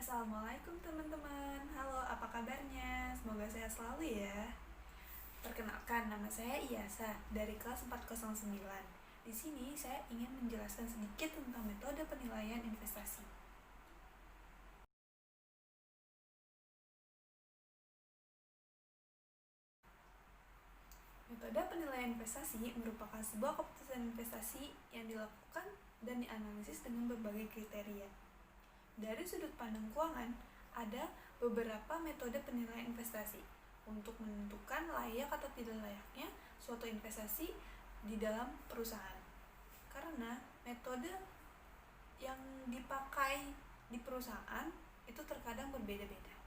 Assalamualaikum teman-teman. Halo, apa kabarnya? Semoga sehat selalu ya. Perkenalkan, nama saya Iyasa dari kelas 409. Di sini saya ingin menjelaskan sedikit tentang metode penilaian investasi. Metode penilaian investasi merupakan sebuah keputusan investasi yang dilakukan dan dianalisis dengan berbagai kriteria. Dari sudut pandang keuangan, ada beberapa metode penilaian investasi untuk menentukan layak atau tidak layaknya suatu investasi di dalam perusahaan. Karena metode yang dipakai di perusahaan itu terkadang berbeda-beda.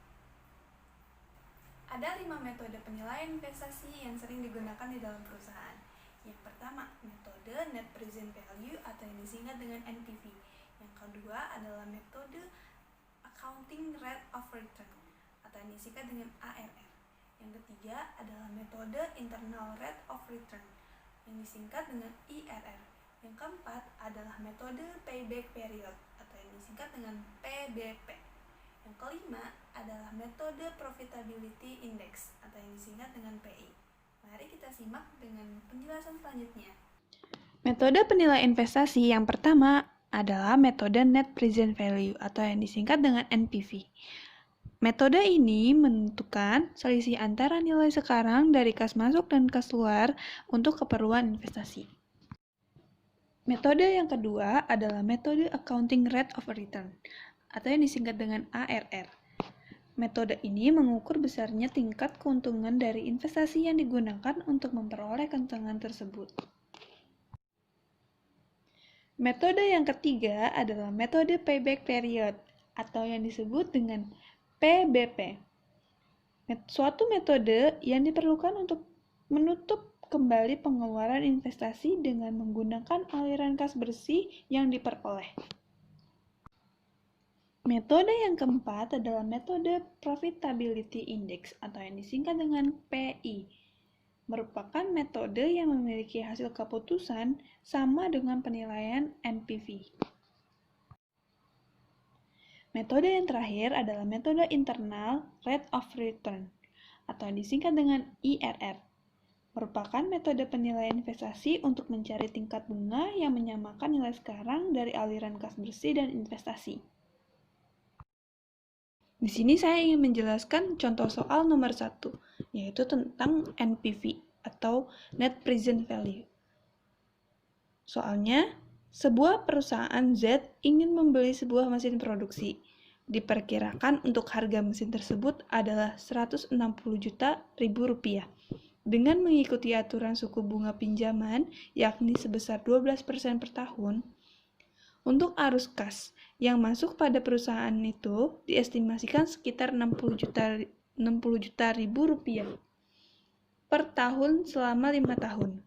Ada 5 metode penilaian investasi yang sering digunakan di dalam perusahaan. Yang pertama, metode Net Present Value atau yang disingkat dengan NPV. Yang kedua adalah metode Accounting Rate of Return atau yang disingkat dengan ARR. Yang ketiga adalah metode Internal Rate of Return yang disingkat dengan IRR. Yang keempat adalah metode Payback Period atau yang disingkat dengan PBP. Yang kelima adalah metode Profitability Index atau yang disingkat dengan PI. Mari kita simak dengan penjelasan selanjutnya. Metode penilaian investasi yang pertama adalah metode Net Present Value atau yang disingkat dengan NPV. Metode ini menentukan selisih antara nilai sekarang dari kas masuk dan kas keluar untuk keperluan investasi. Metode yang kedua adalah metode Accounting Rate of Return atau yang disingkat dengan ARR. Metode ini mengukur besarnya tingkat keuntungan dari investasi yang digunakan untuk memperoleh keuntungan tersebut. Metode yang ketiga adalah metode Payback Period atau yang disebut dengan PBP. Suatu metode yang diperlukan untuk menutup kembali pengeluaran investasi dengan menggunakan aliran kas bersih yang diperoleh. Metode yang keempat adalah metode Profitability Index atau yang disingkat dengan PI. Merupakan metode yang memiliki hasil keputusan sama dengan penilaian NPV. Metode yang terakhir adalah metode Internal Rate of Return atau yang disingkat dengan IRR. Merupakan metode penilaian investasi untuk mencari tingkat bunga yang menyamakan nilai sekarang dari aliran kas bersih dan investasi. Di sini saya ingin menjelaskan contoh soal nomor 1, yaitu tentang NPV atau Net Present Value. Soalnya, sebuah perusahaan Z ingin membeli sebuah mesin produksi. Diperkirakan untuk harga mesin tersebut adalah 160 juta ribu rupiah. Dengan mengikuti aturan suku bunga pinjaman, yakni sebesar 12% per tahun, untuk arus kas yang masuk pada perusahaan itu diestimasikan sekitar 60 juta ribu rupiah per tahun selama 5 tahun.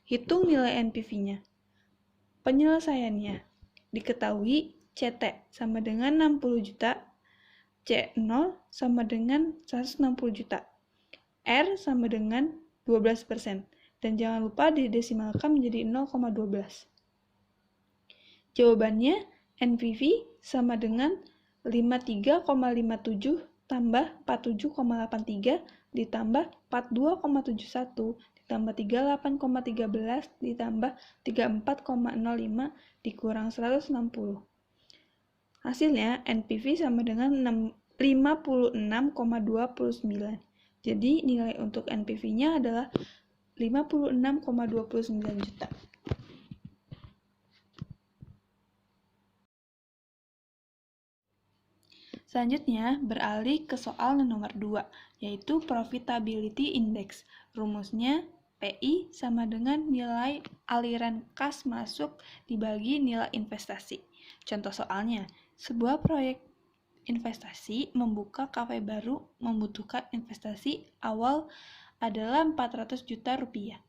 Hitung nilai NPV-nya. Penyelesaiannya diketahui CT sama dengan 60 juta, C0 sama dengan 160 juta, R sama dengan 12%, dan jangan lupa didesimalkan menjadi 0,12. Jawabannya, NPV sama dengan 53,57 tambah 47,83 ditambah 42,71 ditambah 38,13 ditambah 34,05 dikurang 160. Hasilnya, NPV sama dengan 56,29. Jadi, nilai untuk NPV-nya adalah 56,29 juta. Selanjutnya, beralih ke soal nomor 2, yaitu Profitability Index. Rumusnya, PI sama dengan nilai aliran kas masuk dibagi nilai investasi. Contoh soalnya, sebuah proyek investasi membuka kafe baru membutuhkan investasi awal adalah 400 juta rupiah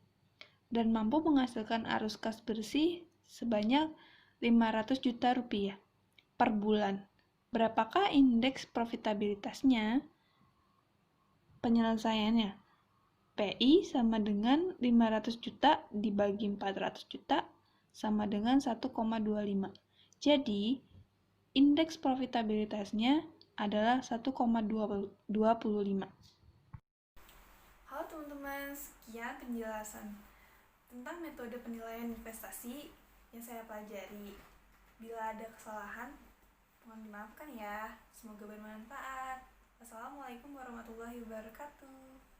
dan mampu menghasilkan arus kas bersih sebanyak 500 juta rupiah per bulan. Berapakah indeks profitabilitasnya? Penyelesaiannya, PI sama dengan 500 juta dibagi 400 juta sama dengan 1,25. Jadi, indeks profitabilitasnya adalah 1,25. Halo teman-teman, sekian penjelasan tentang metode penilaian investasi yang saya pelajari. Bila ada kesalahan, mohon dimaafkan ya. Semoga bermanfaat. Wassalamualaikum warahmatullahi wabarakatuh.